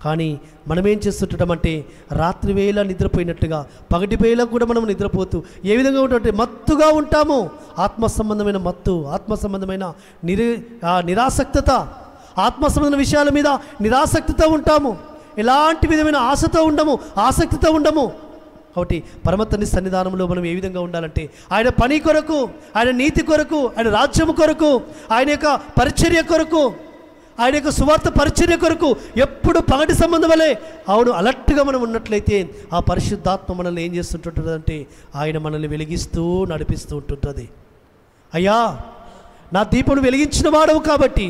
కానీ మనం ఏం చేస్తుంటామంటే రాత్రి వేళ నిద్రపోయినట్టుగా పగటి వేళ కూడా మనం నిద్రపోతూ ఏ విధంగా ఉంటామంటే మత్తుగా ఉంటాము. ఆత్మ సంబంధమైన మత్తు, ఆత్మ సంబంధమైన నిరాసక్తత, ఆత్మ సంబంధమైన విషయాల మీద నిరాసక్తితో ఉంటాము. ఎలాంటి విధమైన ఆసక్తితో ఉండము. కాబట్టి పరమతండ్రి సన్నిధానంలో మనం ఏ విధంగా ఉండాలంటే ఆయన పని కొరకు, ఆయన నీతి కొరకు, ఆయన రాజ్యము కొరకు, ఆయన యొక్క పరిచర్య కొరకు, ఆయన యొక్క సువార్త పరిచర్య కొరకు ఎప్పుడు పగటి సంబంధం వలె అలర్ట్గా మనం ఉన్నట్లయితే ఆ పరిశుద్ధాత్మ మనల్ని ఏం చేస్తుంటుంటుంది అంటే ఆయన మనల్ని వెలిగిస్తూ నడిపిస్తూ ఉంటుంటుంది. అయ్యా నా దీపం వెలిగించిన వాడవు కాబట్టి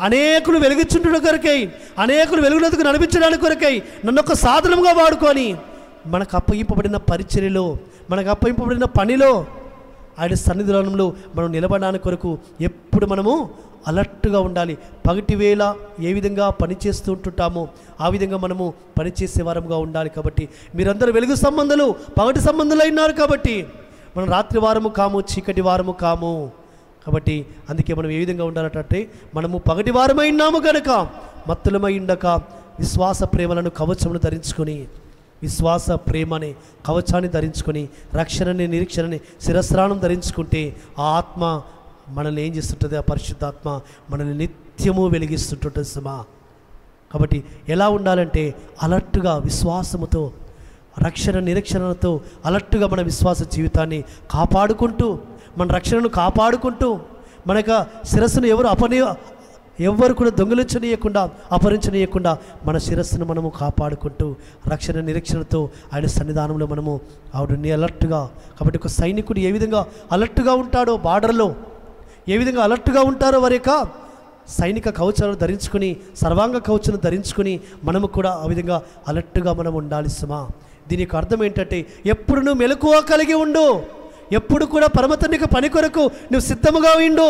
అనేకులు వెలిగించుంటున్న కొరకై, అనేకులు వెలుగునందుకు నడిపించడానికి కొరకై నన్ను ఒక సాధనంగా వాడుకొని మనకు అప్పగింపబడిన పరిచర్యలో, మనకు అప్పగింపబడిన పనిలో, ఆయన సన్నిధానంలో మనం నిలబడడానికి కొరకు ఎప్పుడు మనము అలర్ట్గా ఉండాలి. పగటి వేళ ఏ విధంగా పనిచేస్తూ ఉంటుంటామో ఆ విధంగా మనము పనిచేసే వారంగా ఉండాలి. కాబట్టి మీరందరూ వెలుగు సంబంధాలు, పగటి సంబంధాలు అయినారు. కాబట్టి మనం రాత్రి వారము కాము, చీకటి వారము కాము. కాబట్టి అందుకే మనం ఏ విధంగా ఉండాలంటే మనము పగటి వారమై ఉన్నాము కనుక మత్తులమై ఉండక విశ్వాస ప్రేమలను కవచమును ధరించుకొని, విశ్వాస ప్రేమని కవచాన్ని ధరించుకొని, రక్షణని నిరీక్షణని శిరస్త్రాణం ధరించుకుంటే ఆ ఆత్మ మనల్ని ఏం చేస్తుంటుంది? ఆ పరిశుద్ధాత్మ మనల్ని నిత్యము వెలిగిస్తుంటుంది సుమా. కాబట్టి ఎలా ఉండాలంటే అలర్ట్గా, విశ్వాసముతో, రక్షణ నిరీక్షణతో అలర్ట్గా మన విశ్వాస జీవితాన్ని కాపాడుకుంటూ, మన రక్షణను కాపాడుకుంటూ, మన యొక్క శిరస్సును ఎవరు కూడా దొంగిలించనీయకుండా, అపహరించనీయకుండా మన శిరస్సును మనము కాపాడుకుంటూ రక్షణ నిరీక్షణతో ఆయన సన్నిధానంలో మనము ఆవిడని అలర్ట్గా. కాబట్టి ఒక సైనికుడు ఏ విధంగా అలర్ట్గా ఉంటాడో, బార్డర్లో ఏ విధంగా అలర్ట్గా ఉంటారో వారి యొక్క సైనిక కవచాలను ధరించుకొని, సర్వాంగ కవచాలను ధరించుకొని మనము కూడా ఆ విధంగా అలర్ట్గా మనం ఉండాలి సుమా. దీనికి అర్థం ఏంటంటే ఎప్పుడు నువ్వు మెలకువ కలిగి ఉండు, ఎప్పుడు కూడా పరమతండ్రికి పని కొరకు నువ్వు సిద్ధముగా ఉండు,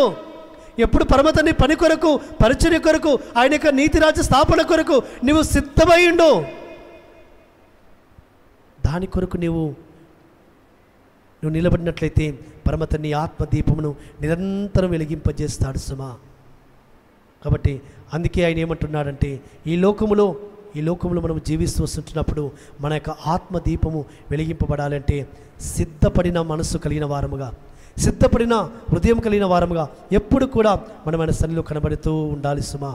ఎప్పుడు పరమతండ్రి పని కొరకు, పరిచర్య కొరకు, ఆయన యొక్క నీతి రాజ్య స్థాపన కొరకు నువ్వు సిద్ధమై ఉండు. దాని కొరకు నువ్వు నిలబడినట్లయితే పరమతండ్రి ఆత్మదీపమును నిరంతరం వెలిగింపజేస్తాడు సుమా. కాబట్టి అందుకే ఆయన ఏమంటున్నాడంటే ఈ లోకములో మనం జీవిస్తూ వస్తుంటున్నప్పుడు మన యొక్క ఆత్మదీపము వెలిగింపబడాలంటే సిద్ధపడిన మనస్సు కలిగిన వారముగా, సిద్ధపడిన హృదయం కలిగిన వారముగా ఎప్పుడు కూడా మనం ఆయన సన్నిధిలో కనబడుతూ ఉండాలి సుమా.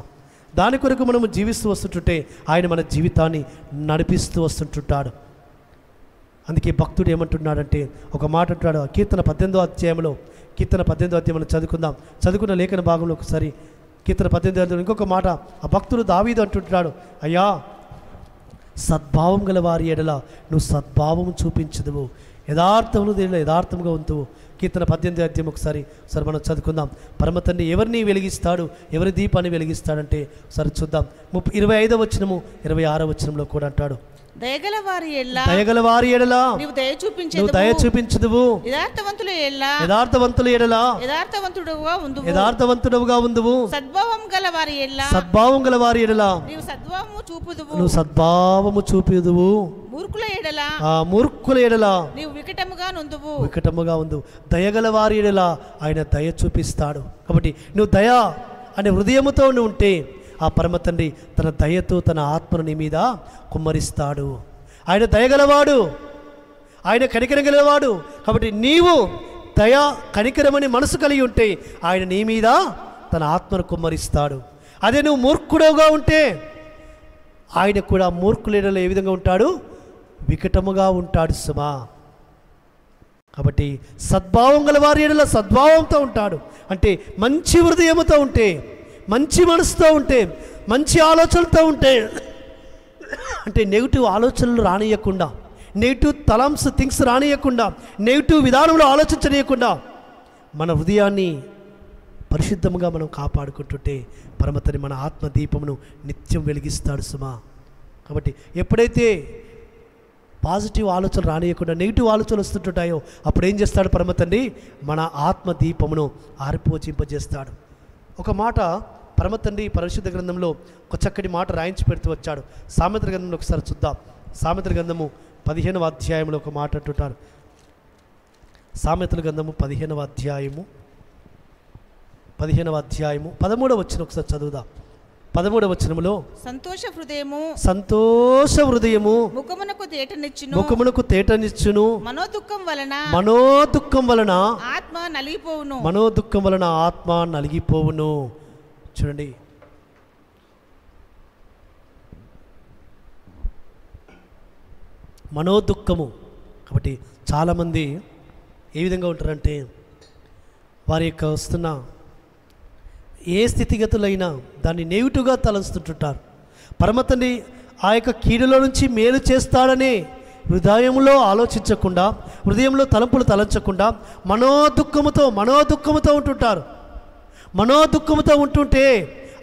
దాని కొరకు మనము జీవిస్తూ వస్తుంటుంటే ఆయన మన జీవితాన్ని నడిపిస్తూ వస్తుంటుంటాడు. అందుకే భక్తుడు ఏమంటున్నాడంటే ఒక మాట అంటున్నాడు, కీర్తన 18వ అధ్యాయంలో, కీర్తన 18వ అధ్యాయంలో చదువుకుందాం. చదువుకున్న లేఖన భాగంలో ఒకసారి కీర్తన 18వ అధ్యాయంలో ఇంకొక మాట ఆ భక్తుడు దావీదు అంటుంటున్నాడు, అయ్యా సద్భావం గల వారి ఎడల నువ్వు సద్భావం చూపించదువు, యథార్థములు దేనిలో యథార్థముగా ఉంటువు. కీర్తన 18వ అధ్యాయం ఒకసారి మనం చదువుకుందాం. పరమ తండ్రి ఎవరిని వెలిగిస్తాడు, ఎవరి దీపాన్ని వెలిగిస్తాడంటే ఒకసారి చూద్దాం. 25వ వచనము 26వ వచనంలో కూడా అంటాడు, దయగల వారి ఎడల నీవు దయ చూపించదువు, యథార్థవంతుల ఎడల యథార్థవంతుడుగా ఉందువు, సద్భావం గల వారి ఎడల నువ్వు సద్భావము చూపుదువు, మూర్ఖుల ఎడల నీవు వికటముగా ఉందు. దయగల వారి ఎడల ఆయన దయ చూపిస్తాడు. కాబట్టి నువ్వు దయ అనే హృదయముతో ఉంటే ఆ పరమ తండ్రి తన దయతో తన ఆత్మను నీ మీద కుమ్మరిస్తాడు. ఆయన దయగలవాడు, ఆయన కనికరం గలవాడు. కాబట్టి నీవు దయ కనికరమని మనసు కలిగి ఉంటే ఆయన నీ మీద తన ఆత్మను కుమ్మరిస్తాడు. అదే నువ్వు మూర్ఖుడుగా ఉంటే ఆయన కూడా మూర్ఖుల ఏ విధంగా ఉంటాడు, వికటముగా ఉంటాడు సుమా. కాబట్టి సద్భావం గల వారి ఎడల సద్భావంతో ఉంటాడు అంటే మంచి హృదయముతో ఉంటే, మంచి మనసుతో ఉంటే, మంచి ఆలోచనలతో ఉంటే, అంటే నెగిటివ్ ఆలోచనలు రానియకుండా, నెగిటివ్ థింగ్స్ రానియకుండా, నెగిటివ్ విధానంలో ఆలోచించనీయకుండా మన హృదయాన్ని పరిశుద్ధంగా మనం కాపాడుకుంటుంటే పరమతని మన ఆత్మ దీపమును నిత్యం వెలిగిస్తాడు సుమా. కాబట్టి ఎప్పుడైతే పాజిటివ్ ఆలోచనలు రానియకుండా నెగిటివ్ ఆలోచనలు వస్తుంటాయో అప్పుడు ఏం చేస్తాడు పరమతండ్రి, మన ఆత్మ దీపమును ఆరిపోచింపజేస్తాడు. ఒక మాట పరమతండ్రి పరిశుద్ధ గ్రంథంలో ఒక చక్కటి మాట రాయించి పెడుతూ వచ్చాడు. సామెతల గ్రంథంలో ఒకసారి చూద్దాం. సామెతల గ్రంథము 15వ అధ్యాయంలో ఒక మాట అంటుంటారు. సామెతల గ్రంథము 15వ అధ్యాయము 13వ వచనం ఒకసారి చదువుదాం. 13వ వచనములో సంతోష హృదయము ముఖమునకు తేటనిచ్చును, మనోదుఃఖం వలన ఆత్మ నలిగిపోవును. చూడండి, మనోదుఃఖము. కాబట్టి చాలామంది ఏ విధంగా ఉంటారంటే వారి యొక్క వస్తున్న ఏ స్థితిగతులైనా దాన్ని నెగిటివ్గా తలంస్తుంటుంటారు. పరమతండ్రి ఆ యొక్క కీడులో నుంచి మేలు చేస్తాడని హృదయంలో ఆలోచించకుండా, హృదయంలో తలంపులు తలంచకుండా మనోదుఃఖముతో ఉంటుంటారు. మనోదుఃఖముతో ఉంటుంటే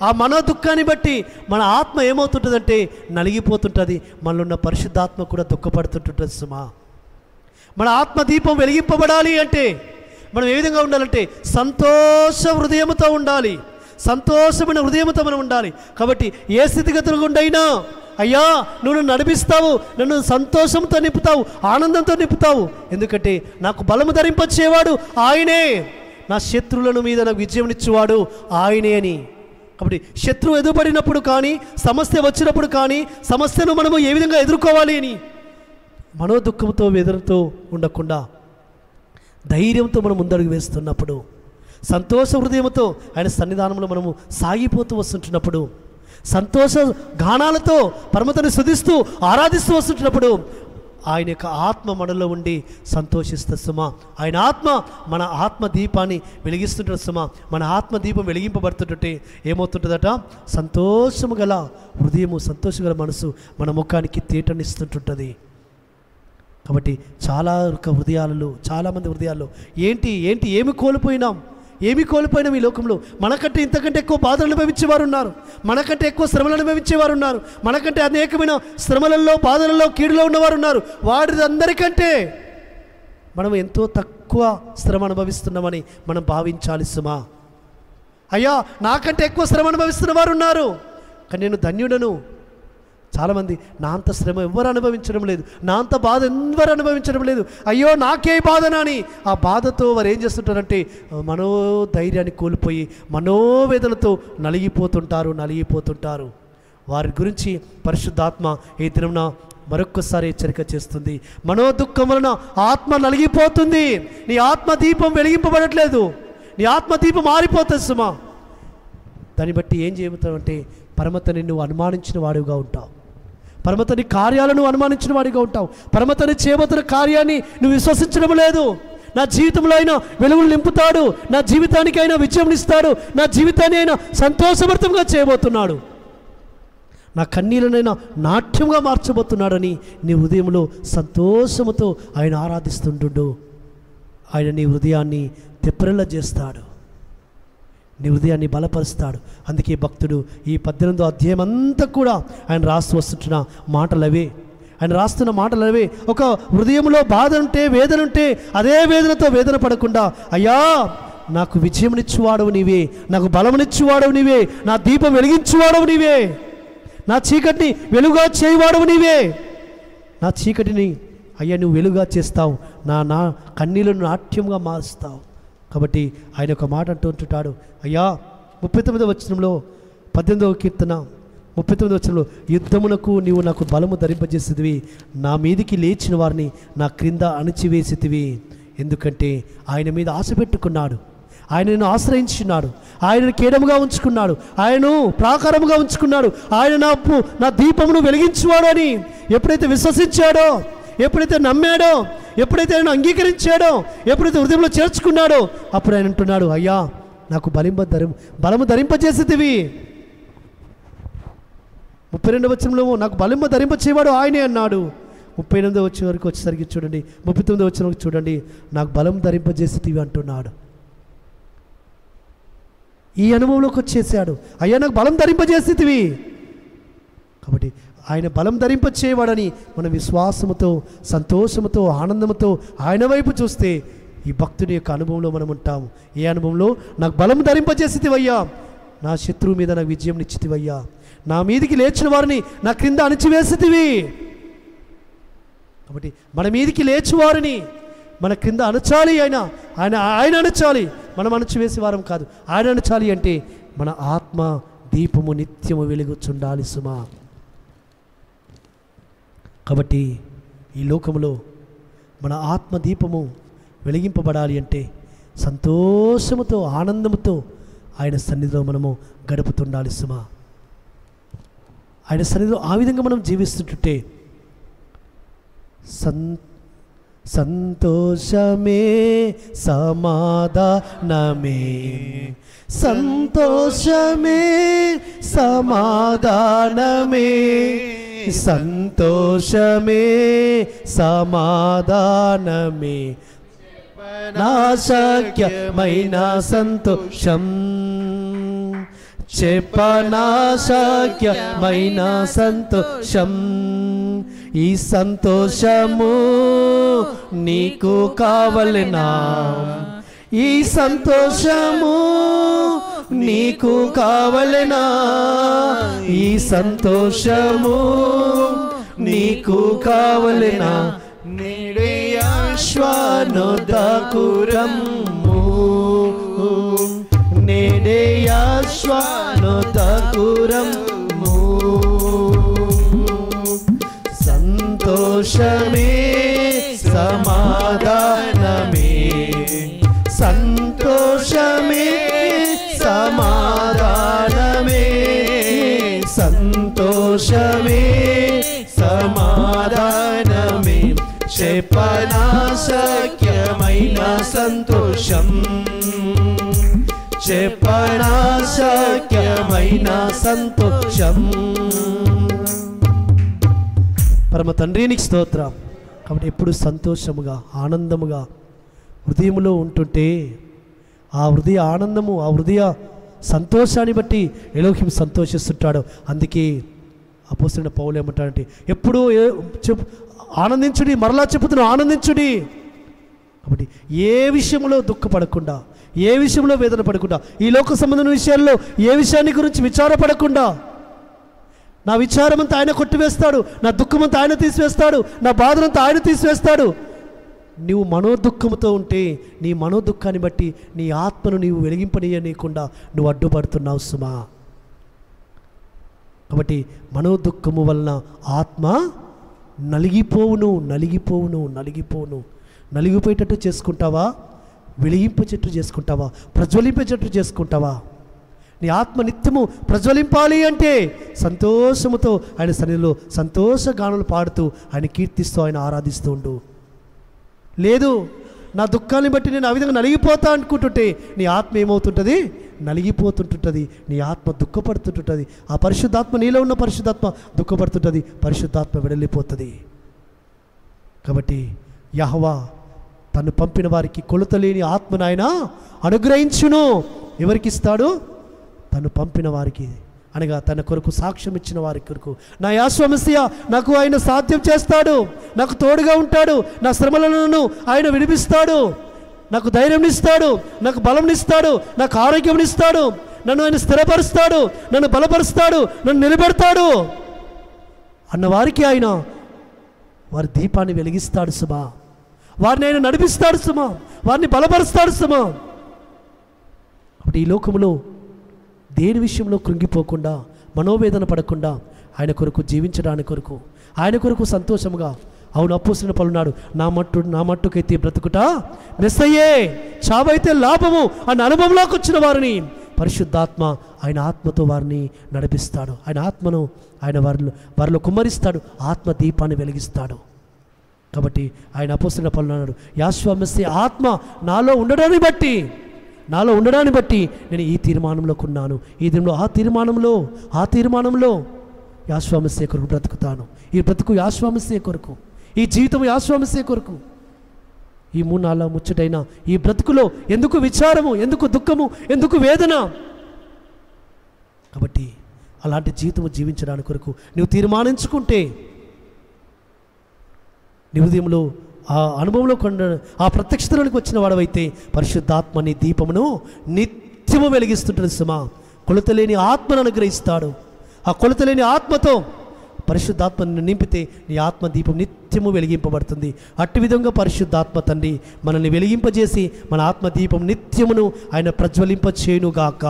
ఆ మనోదుఃఖాన్ని బట్టి మన ఆత్మ ఏమవుతుంటుందంటే నలిగిపోతుంటుంది. మనలో ఉన్న పరిశుద్ధాత్మ కూడా దుఃఖపడుతుంటుంది సుమా. మన ఆత్మ దీపం వెలిగింపబడాలి అంటే మనం ఏ విధంగా ఉండాలంటే సంతోష హృదయంతో ఉండాలి, సంతోషమైన హృదయంతో మనం ఉండాలి. కాబట్టి ఏ స్థితిగతులు గుండైనా అయ్యా నువ్వు నన్ను నడిపిస్తావు, నన్ను సంతోషంతో నింపుతావు, ఆనందంతో నింపుతావు. ఎందుకంటే నాకు బలము ధరింపచేవాడు ఆయనే, నా శత్రువులను మీద నాకు విజయంనిచ్చేవాడు ఆయనే అని. కాబట్టి శత్రువు ఎదురుపడినప్పుడు కానీ, సమస్య వచ్చినప్పుడు కానీ, సమస్యను మనము ఏ విధంగా ఎదుర్కోవాలి అని మనోదుఃఖంతో ఎదురుతో ఉండకుండా ధైర్యంతో మనం ముందడుగు వేస్తున్నప్పుడు, సంతోష హృదయంతో ఆయన సన్నిధానంలో మనము సాగిపోతూ వస్తుంటున్నప్పుడు, సంతోష గానాలతో పరమతని స్తుతిస్తూ ఆరాధిస్తూ వస్తుంటున్నప్పుడు ఆయన యొక్క ఆత్మ మనలో ఉండి సంతోషిస్తుంది సుమా. ఆయన ఆత్మ మన ఆత్మ దీపాన్ని వెలిగిస్తుంటుంది సుమా. మన ఆత్మ దీపం వెలిగింపబడుతుంటే ఏమవుతుంటుందట, సంతోషము గల హృదయము, సంతోషం గల మనసు మన ముఖానికి తేటనిస్తుంటుంటుంది. కాబట్టి చాలామంది హృదయాల్లో ఏమి కోల్పోయినాం ఈ లోకంలో. మనకంటే ఇంతకంటే ఎక్కువ బాధలు అనుభవించేవారు ఉన్నారు, మనకంటే ఎక్కువ శ్రమలు అనుభవించేవారు ఉన్నారు, మనకంటే అనేకమైన శ్రమలలో, బాధలలో, కీడులో ఉన్నవారు ఉన్నారు. వారందరికంటే మనం ఎంతో తక్కువ శ్రమ అనుభవిస్తున్నామని మనం భావించాలి సుమా. అయ్యా నాకంటే ఎక్కువ శ్రమ అనుభవిస్తున్న వారు ఉన్నారు, కానీ నేను ధన్యుడను. చాలామంది నా అంత శ్రమ ఎవరు అనుభవించడం లేదు, నా అంత బాధ ఎవరు అనుభవించడం లేదు, అయ్యో నాకే బాధనని ఆ బాధతో వారు ఏం చేస్తుంటారంటే మనోధైర్యాన్ని కోల్పోయి మనోవేదనతో నలిగిపోతుంటారు. వారి గురించి పరిశుద్ధాత్మ ఈ దినమున మరొక్కసారి హెచ్చరిక చేస్తుంది. మనోదుఃఖం వలన ఆత్మ నలిగిపోతుంది. నీ ఆత్మ దీపం వెలిగింపబడట్లేదు, నీ ఆత్మ దీపం మారిపోతుంది సుమా. దాన్ని బట్టి ఏం చేయబోతావంటే పరమతని నువ్వు అనుమానించిన వాడుగా ఉంటావు, పరమతని కార్యాలను అనుమానించిన వాడిగా ఉంటావు. పరమతని చేయబోతున్న కార్యాన్ని నువ్వు విశ్వసించడం లేదు. నా జీవితంలో అయినా వెలుగులు నింపుతాడు, నా జీవితానికి అయినా విజయం ఇస్తాడు, నా జీవితాన్ని అయినా సంతోషభరితంగా చేయబోతున్నాడు, నా కన్నీళ్ళనైనా నాట్యంగా మార్చబోతున్నాడని నీ హృదయంలో సంతోషముతో ఆయన ఆరాధిస్తుండు. ఆయన నీ హృదయాన్ని తెప్పరిల్ల చేస్తాడు, నీ హృదయాన్ని బలపరుస్తాడు. అందుకే భక్తుడు ఈ 18వ అధ్యాయం అంతా కూడా ఆయన రాస్తూ వస్తున్న మాటలవే, ఆయన రాస్తున్న మాటలవే. ఒక హృదయంలో బాధ ఉంటే, వేదన ఉంటే అదే వేదనతో వేదన పడకుండా, అయ్యా నాకు విజయమునిచ్చువాడవు నీవే, నాకు బలమునిచ్చువాడవు నీవే, నా దీపం వెలిగించువాడవు నీవే, నా చీకటిని వెలుగా చేయవాడవు నీవే, నా చీకటిని అయ్యా నువ్వు వెలుగా చేస్తావు, నా కన్నీళ్ళను నాట్యంగా మారుస్తావు. కాబట్టి ఆయన ఒక మాట అంటుంటాడు, అయ్యా 39వ వచనంలో 18వ కీర్తన 39వ వచనంలో, యుద్ధమునకు నీవు నాకు బలము ధరింపజేసేదివి, నా మీదికి లేచిన వారిని నా క్రింద అణిచివేసేదివి. ఎందుకంటే ఆయన మీద ఆశ పెట్టుకున్నాడు, ఆయనను ఆశ్రయించున్నాడు, ఆయనను కేడముగా ఉంచుకున్నాడు, ఆయనను ప్రాకారముగా ఉంచుకున్నాడు, ఆయన నా దీపమును వెలిగించువాడు అని ఎప్పుడైతే విశ్వసించాడో, ఎప్పుడైతే నమ్మాడో, ఎప్పుడైతే ఆయన అంగీకరించాడో, ఎప్పుడైతే హృదయంలో చేర్చుకున్నాడో, అప్పుడు ఆయన అంటున్నాడు, అయ్యా నాకు బలము ధరింపజేసేదివి. 32వ వచనంలో నాకు బలము ధరింపచేవాడు ఆయనే అన్నాడు. 38వ వచనం వరకు వచ్చేసరికి చూడండి, 39వ వచనం చూడండి, నాకు బలం ధరింపజేసేదివి అంటున్నాడు. ఈ అనుభవంలోకి వచ్చేసాడు, అయ్యా నాకు బలం ధరింపజేసేదివి. కాబట్టి ఆయన బలం ధరింపచేయవాడని మన విశ్వాసముతో, సంతోషముతో, ఆనందముతో ఆయన వైపు చూస్తే ఈ భక్తుని యొక్క అనుభవంలో మనం ఉంటాము. ఏ అనుభవంలో? నాకు బలం ధరింపజేసేదివయ్యా, నా శత్రువు మీద నాకు విజయం నిశ్చితివయ్యా, నా మీదికి లేచిన వారిని నా క్రింద అణిచివేసేదివి. కాబట్టి మన మీదికి లేచివారిని మన క్రింద అణచాలి, ఆయన అణచాలి, మనం అణచివేసే వారం కాదు. ఆయన అణచాలి అంటే మన ఆత్మ దీపము నిత్యము వెలుగుచుండాలి సుమా. కాబట్టి ఈ లోకములో మన ఆత్మ దీపము వెలిగింపబడాలి అంటే సంతోషముతో, ఆనందముతో ఆయన సన్నిధిలో మనము గడుపుతుండాలి సుమా. ఆయన సన్నిధిలో ఆ విధంగా మనం జీవిస్తుంటే సంతోషమే సమాధానమే, సంతోషమే సమాధానమే, సంతోషమే సమాధానమే, నా శక్యమైన సంతోషం, చెప్పనా శక్యమైన సంతోషం. ఈ సంతోషము నీకు కావలెనా, ఈ సంతోషము నీకు కావలెనా, ఈ సంతోషము నీకు కావలెనా, నేడే ఆశ్వానోదకురమ్ము, నేడే ఆశ్వానోదకురమ్ము. సంతోషమే సమాధానమే, సంతోషమే సమాధానమే, సంతోషమే సమాధానమే, చెప్పనా శక్యమైన సంతోషం, చెప్పనా శక్యమైన సంతోషం. పరమ తండ్రి నీకు స్తోత్రం. కాబట్టి ఎప్పుడు సంతోషముగా, ఆనందముగా హృదయంలో ఉంటుంటే ఆ హృదయ ఆనందము, ఆ హృదయ సంతోషాన్ని బట్టి ఎలోహిం సంతోషిస్తుంటాడు. అందుకే అపోస్తలుడైన పౌలు ఏమంటాడంటే ఎప్పుడూ ఆనందించుడి, మరలా చెప్పుతున్నా ఆనందించుడి. కాబట్టి ఏ విషయంలో దుఃఖపడకుండా, ఏ విషయంలో వేదన పడకుండా, ఈ లోక సంబంధమైన విషయాల్లో ఏ విషయాన్ని గురించి విచారపడకుండా, నా విచారమంతా ఆయన కొట్టివేస్తాడు, నా దుఃఖమంతా ఆయన తీసివేస్తాడు, నా బాధనంతా ఆయన తీసివేస్తాడు. నీవు మనోదుఃఖంతో ఉంటే నీ మనోదుఃఖాన్ని బట్టి నీ ఆత్మను నీవు వెలిగింపనీయనీయకుండా నువ్వు అడ్డుపడుతున్నావు సుమా. కాబట్టి మనోదుఃఖము వలన ఆత్మ నలిగిపోవును, నలిగిపోవును, నలిగిపోవును. నలిగిపోయేటట్టు చేసుకుంటావా, వెలిగింపేటట్టు చేసుకుంటావా, ప్రజ్వలింపేటట్టు చేసుకుంటావా? నీ ఆత్మ నిత్యము ప్రజ్వలింపాలి అంటే సంతోషముతో ఆయన సన్నిధిలో సంతోషగానాలు పాడుతూ ఆయన కీర్తిస్తూ ఆయన ఆరాధిస్తూ ఉండు. లేదు నా దుఃఖాన్ని బట్టి నేను ఆ విధంగా నలిగిపోతా అనుకుంటుంటే నీ ఆత్మ ఏమవుతుంటుంది? నలిగిపోతుంటుంటుంది. నీ ఆత్మ దుఃఖపడుతుంటుంది. ఆ పరిశుద్ధాత్మ, నీలో ఉన్న పరిశుద్ధాత్మ దుఃఖపడుతుంటుంది. పరిశుద్ధాత్మ వెడలిపోతుంది. కాబట్టి యెహోవా తను పంపిన వారికి కొలతలేని ఆత్మను ఆయన అనుగ్రహించును. ఎవరికి ఇస్తాడు? తను పంపిన వారికి, అనగా తన కొరకు సాక్ష్యం ఇచ్చిన వారి కొరకు. నా యేసు మెస్సియా నాకు ఆయన సాధ్యం చేస్తాడు, నాకు తోడుగా ఉంటాడు, నా శ్రమలను ఆయన విడిపిస్తాడు, నాకు ధైర్యం ఇస్తాడు, నాకు బలం ఇస్తాడు, నాకు ఆరోగ్యం ఇస్తాడు, నన్ను ఆయన స్థిరపరుస్తాడు, నన్ను బలపరుస్తాడు, నన్ను నిలబెడతాడు అన్నవారికి ఆయన వారి దీపాన్ని వెలిగిస్తాడు సుమా. వారిని ఆయన నడిపిస్తాడు సుమా, వారిని బలపరుస్తాడు సుమా. అప్పుడు ఈ లోకంలో దేని విషయంలో కృంగిపోకుండా, మనోవేదన పడకుండా ఆయన కొరకు జీవించడానికి కొరకు, ఆయన కొరకు సంతోషముగా, అవును అపోస్తలుని పలున్నాడు, నా మట్టుకైతే బ్రతుకుట మెస్సయ్యే, చావైతే లాభము అన్న అనుభవంలోకి వచ్చిన వారిని పరిశుద్ధాత్మ ఆయన ఆత్మతో వారిని నడిపిస్తాడు. ఆయన ఆత్మను ఆయన వారిలో కుమ్మరిస్తాడు, ఆత్మ దీపాన్ని వెలిగిస్తాడు. కాబట్టి ఆయన అపోస్తలుని పలున్నాడు, యేసు మెస్సియా ఆత్మ నాలో ఉండడాన్ని బట్టి నేను ఈ తీర్మానంలోకి ఉన్నాను. ఈ దినంలో ఆ తీర్మానంలో యేసు మెస్సియా కొరకు బ్రతుకుతాను. ఈ బ్రతుకు యేసు మెస్సియా కొరకు, ఈ జీవితం యేసు మెస్సియా కొరకు. ఈ 3-4 ముచ్చటైన ఈ బ్రతుకులో ఎందుకు విచారము, ఎందుకు దుఃఖము, ఎందుకు వేదన? కాబట్టి అలాంటి జీవితము జీవించడానికి కొరకు నువ్వు తీర్మానించుకుంటే, నీ హృదయంలో ఆ అనుభవంలో ఆ ప్రత్యక్షతలోనికి వచ్చిన వాడవైతే పరిశుద్ధాత్మ నీ దీపమును నిత్యము వెలిగిస్తుంటుంది సుమా. కొలతలేని ఆత్మను అనుగ్రహిస్తాడు. ఆ కొలతలేని ఆత్మతో పరిశుద్ధాత్మను నింపితే నీ ఆత్మ దీపం నిత్యము వెలిగింపబడుతుంది. అట్టి విధంగా పరిశుద్ధాత్మ తండ్రి మనల్ని వెలిగింపజేసి మన ఆత్మ దీపం నిత్యమును ఆయన ప్రజ్వలింపచేయునుగాక.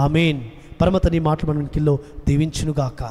ఆమేన్. పరమ తండ్రి మాటలు మన కిల్లో దీవించునుగాక.